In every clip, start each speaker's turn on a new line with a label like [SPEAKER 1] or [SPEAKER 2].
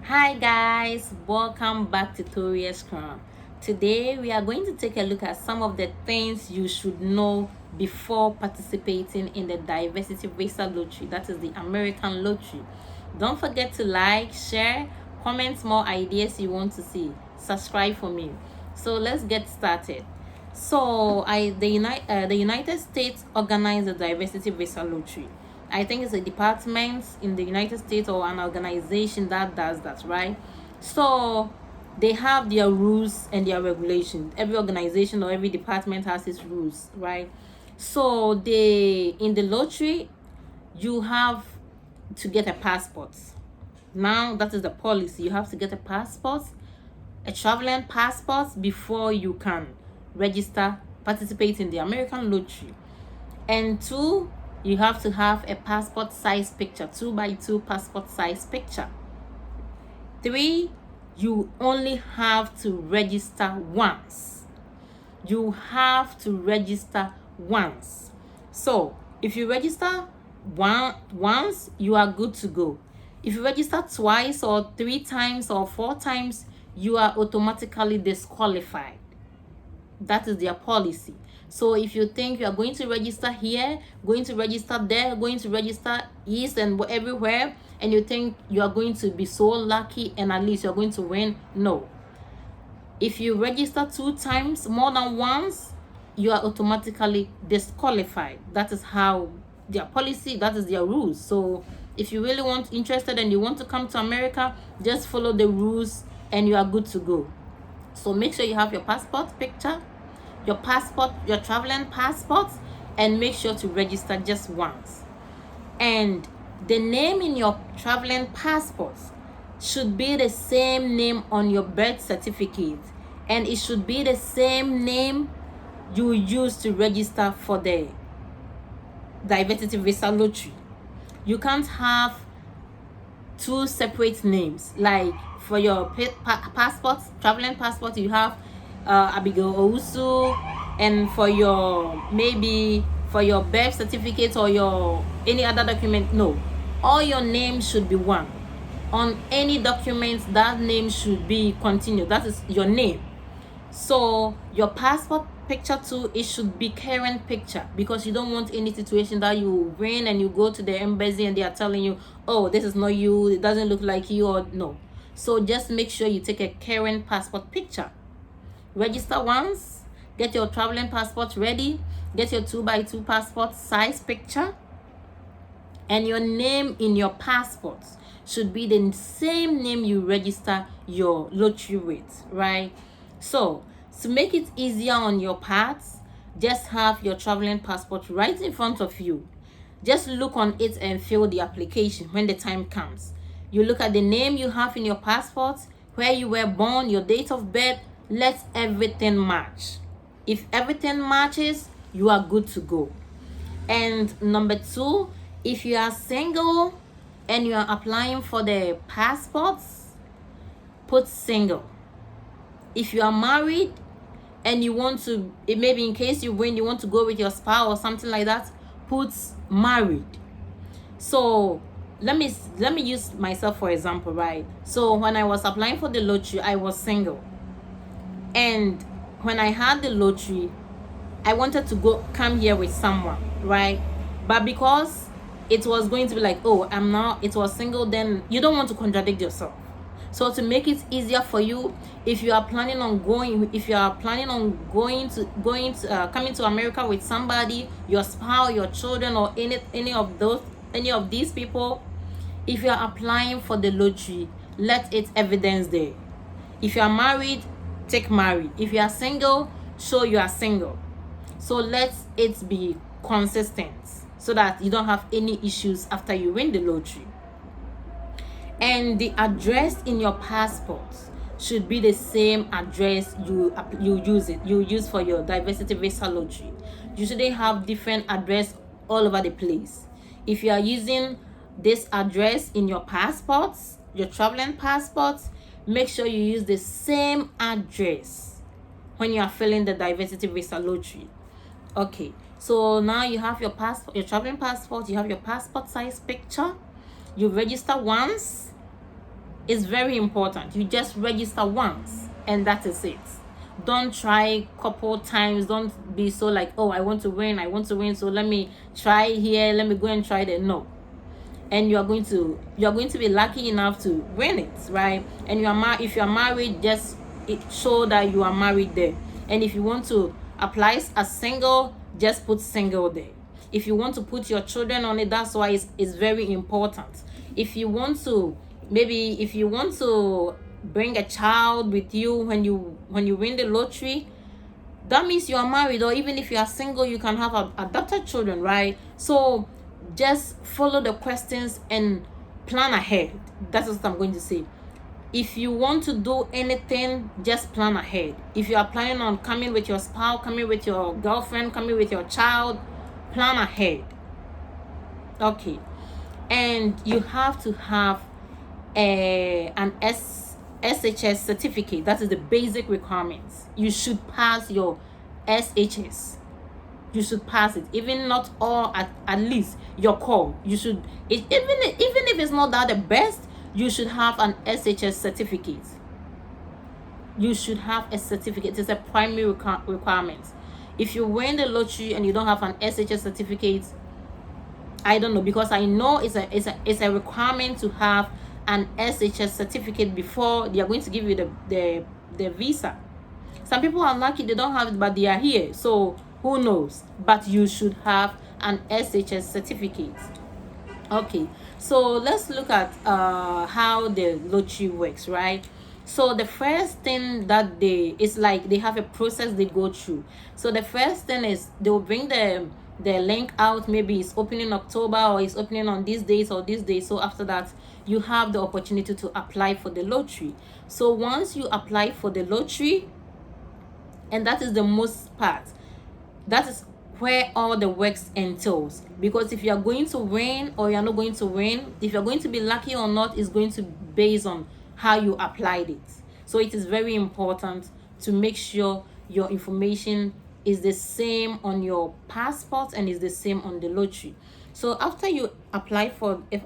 [SPEAKER 1] Hi guys, welcome back to Toria's Crown. Today we are going to take a look at some of the things you should know before participating in the diversity visa lottery, that is the American lottery. Don't forget to like, share, comment more ideas you want to see, subscribe for me. So let's get started. The United States organized the diversity visa lottery. I think it's a department in the United States or an organization that does that, right? So they have their rules and their regulations. Every organization or every department has its rules, right? So they in the lottery, you have to get a passport. Now that is the policy. You have to get a passport, a traveling passport before you can register, participate in the American lottery. And two, you have to have a passport size picture, 2x2 passport size picture. Three, you only have to register once. You have to register once. So if you register once, you are good to go. If you register twice or 3 times or 4 times, you are automatically disqualified. That is their policy. So if you think you are going to register here, going to register there, going to register east and everywhere, and you think you are going to be so lucky and at least you're going to win, no. If you register 2 times more than once, you are automatically disqualified. That is how their policy, that is their rules. So if you really interested and you want to come to America, just follow the rules and you are good to go. So make sure you have your passport picture, your passport, your traveling passport, and make sure to register just once. And the name in your traveling passport should be the same name on your birth certificate, and it should be the same name you use to register for the diversity visa lottery. You can't have two separate names. Like for your passport, traveling passport, you have Abigail Owusu, and for your maybe for your birth certificate or your any other document, no, all your names should be one. On any document, that name should be continued. That is your name. So your passport picture too, it should be current picture, because you don't want any situation that you win and you go to the embassy and they are telling you, oh, this is not you, it doesn't look like you, or no. So just make sure you take a current passport picture. Register once, get your traveling passport ready, get your 2x2 passport size picture, and your name in your passport should be the same name you register your lottery with, right? So to make it easier on your part, just have your traveling passport right in front of you. Just look on it and fill the application when the time comes. You look at the name you have in your passport, where you were born, your date of birth. Let everything match. If everything matches, you are good to go. And number two, if you are single and you are applying for the passports, put single. If you are married and you want to, maybe in case you win, you want to go with your spouse or something like that, put married. So let me use myself for example, right? So when I was applying for the lottery, I was single, and when I had the lottery, I wanted to come here with someone, right? But because it was going to be like, oh, it was single, then you don't want to contradict yourself. So to make it easier for you, if you are planning on coming to America with somebody, your spouse, your children, or any of these people, if you are applying for the lottery, let it evidence there. If you are married, take married. If you are single, show you are single. So let it be consistent so that you don't have any issues after you win the lottery. And the address in your passport should be the same address you use for your diversity visa lottery. You shouldn't have different address all over the place. If you are using this address in your passports, your traveling passports, make sure you use the same address when you are filling the diversity visa lottery. Okay, so now you have your passport, your traveling passport, you have your passport size picture. You register once, It's very important. You just register once and that is it. Don't try couple times. Don't be so like, oh, I want to win, so let me try here, let me go and try that. No. And you're going to be lucky enough to win it, right? And if you're married, just show that you are married there. And if you want to apply as single, just put single there. If you want to put your children on it, that's why it's very important. If you want to bring a child with you when you win the lottery, that means you are married. Or even if you are single, you can have adopted children, right? So just follow the questions and plan ahead. That's what I'm going to say. If you want to do anything, just plan ahead. If you are planning on coming with your spouse, coming with your girlfriend, coming with your child, plan ahead. Okay. And you have to have an SHS certificate. That is the basic requirements. You should pass your SHS. You should pass it. Even not all, at least your core. You should, even if it's not that the best, you should have an SHS certificate. You should have a certificate. It's a primary requirement. If you win the lottery and you don't have an SHS certificate, I don't know, because I know it's a requirement to have an SHS certificate before they are going to give you the visa. Some people are lucky they don't have it, but they are here, so who knows? But you should have an SHS certificate. Okay, so let's look at how the lottery works, right? So the first thing that they have a process they go through. So the first thing is they will bring the link out. Maybe it's opening October, or it's opening on these days or this day. So after that, you have the opportunity to apply for the lottery. So once you apply for the lottery, and that is the most part, that is where all the works entails. Because if you are going to win or you are not going to win, if you're going to be lucky or not, is going to be based on how you applied it. So it is very important to make sure your information is the same on your passport and is the same on the lottery. So after you apply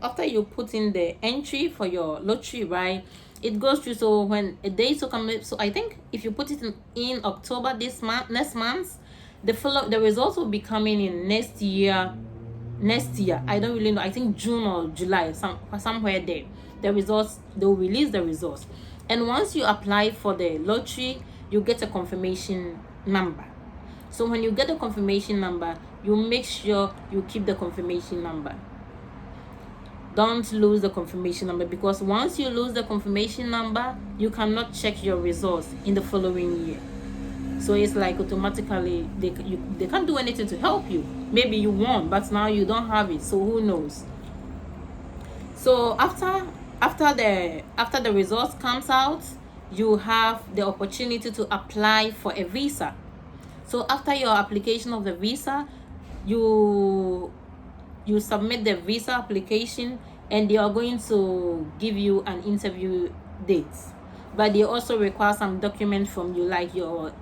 [SPEAKER 1] after you put in the entry for your lottery, right, it goes through. So when a day to come, so I think if you put it in October next month, the results will be coming in next year. I don't really know, I think June or July, somewhere there. The results, they'll release the results. And once you apply for the lottery, you get a confirmation number. So when you get the confirmation number, you make sure you keep the confirmation number. Don't lose the confirmation number, because once you lose the confirmation number, you cannot check your results in the following year. So it's like automatically they can't do anything to help you. Maybe you won, but now you don't have it, so who knows? So after the results comes out, you have the opportunity to apply for a visa. So after your application of the visa, you submit the visa application, and they are going to give you an interview date. But they also require some documents from you, like your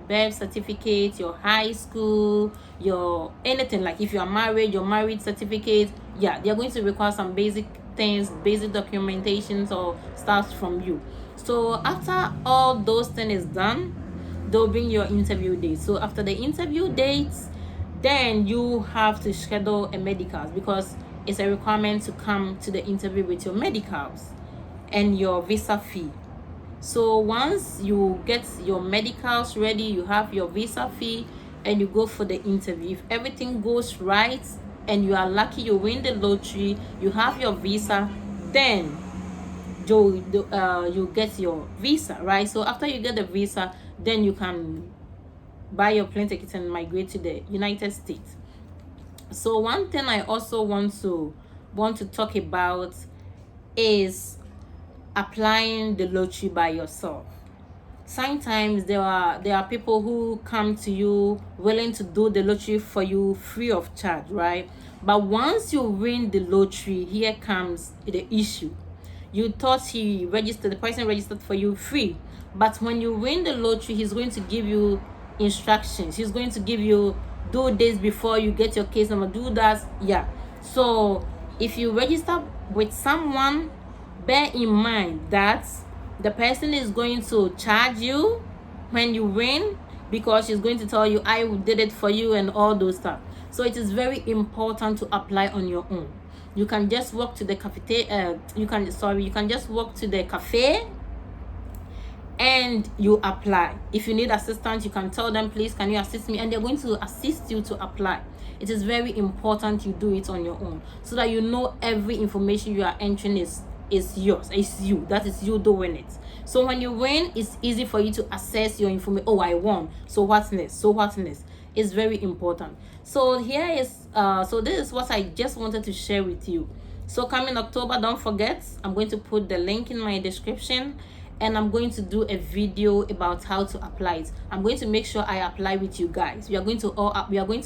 [SPEAKER 1] birth certificate, your high school, your anything. Like if you are married, your married certificate. Yeah, they are going to require some basic things, basic documentations or stuff from you. So after all those things is done, they'll bring your interview date. So after the interview dates, then you have to schedule a medicals, because it's a requirement to come to the interview with your medicals and your visa fee. So once you get your medicals ready, you have your visa fee, and you go for the interview. If everything goes right and you are lucky, you win the lottery, you have your visa, then you get your visa, right? So after you get the visa, then you can buy your plane ticket and migrate to the United States. So one thing I also want to talk about is applying the lottery by yourself. Sometimes there are people who come to you willing to do the lottery for you free of charge, right? But once you win the lottery, here comes the issue. You thought the person registered for you free, but when you win the lottery, he's going to give you instructions. He's going to give you, do this before you get your case number, do that. Yeah. So if you register with someone, bear in mind that the person is going to charge you when you win, because she's going to tell you, I did it for you and all those stuff. So it is very important to apply on your own. You can just walk to the cafeteria, you can just walk to the cafe and you apply. If you need assistance, you can tell them, please, can you assist me? And they're going to assist you to apply. It is very important you do it on your own, so that you know every information you are entering is yours. It's you. That is you doing it. So when you win, it's easy for you to assess your information. Oh, I won. So what's next? It's very important. So here is so this is what I just wanted to share with you. So coming October, don't forget, I'm going to put the link in my description, and I'm going to do a video about how to apply it. I'm going to make sure I apply with you guys. We are going to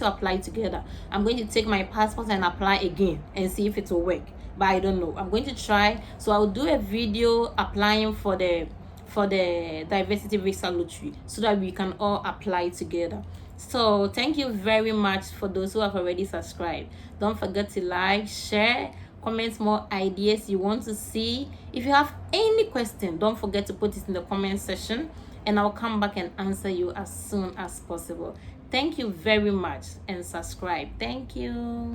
[SPEAKER 1] apply together. I'm going to take my passport and apply again and see if it will work, but I don't know. I'm going to try. So I'll do a video applying for the diversity visa lottery, so that we can all apply together. So thank you very much for those who have already subscribed. Don't forget to like, share, comment more ideas you want to see. If you have any question, don't forget to put it in the comment section, and I'll come back and answer you as soon as possible. Thank you very much, and subscribe. Thank you.